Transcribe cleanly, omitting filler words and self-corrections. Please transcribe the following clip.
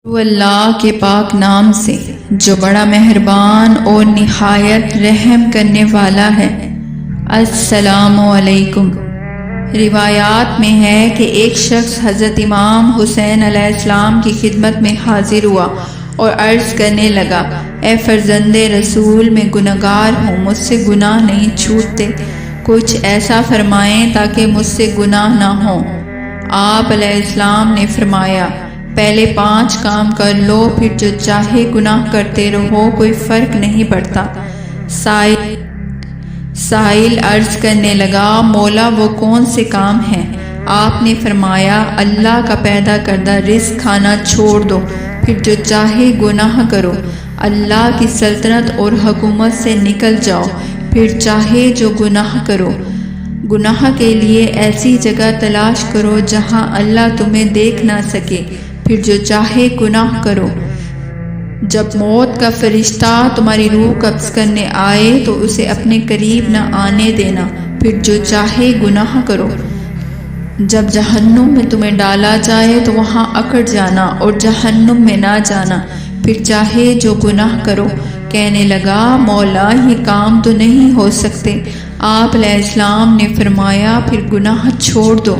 وہ اللہ کے پاک نام سے جو بڑا مہربان اور نہایت رحم کرنے والا ہے۔ السلام علیکم۔ روایات میں ہے کہ ایک شخص حضرت امام حسین علیہ السلام کی خدمت میں حاضر ہوا اور عرض کرنے لگا، اے فرزند رسول، میں گنہگار ہوں، مجھ سے گناہ نہیں چھوٹتے، کچھ ایسا فرمائیں تاکہ مجھ سے گناہ نہ ہوں۔ آپ علیہ السلام نے فرمایا، پہلے 5 کام کر لو، پھر جو چاہے گناہ کرتے رہو، کوئی فرق نہیں پڑتا۔ سائل عرض کرنے لگا، مولا وہ کون سے کام ہیں؟ آپ نے فرمایا، اللہ کا پیدا کردہ رزق کھانا چھوڑ دو، پھر جو چاہے گناہ کرو، اللہ کی سلطنت اور حکومت سے نکل جاؤ، پھر چاہے جو گناہ کرو۔ گناہ کے لیے ایسی جگہ تلاش کرو جہاں اللہ تمہیں دیکھ نہ سکے، پھر جو چاہے گناہ کرو۔ جب موت کا فرشتہ تمہاری روح قبض کرنے آئے تو اسے اپنے قریب نہ آنے دینا، پھر جو چاہے گناہ کرو۔ جب جہنم میں تمہیں ڈالا جائے تو وہاں اکڑ جانا اور جہنم میں نہ جانا، پھر چاہے جو گناہ کرو۔ کہنے لگا، مولا یہ کام تو نہیں ہو سکتے۔ آپ علیہ السلام نے فرمایا، پھر گناہ چھوڑ دو۔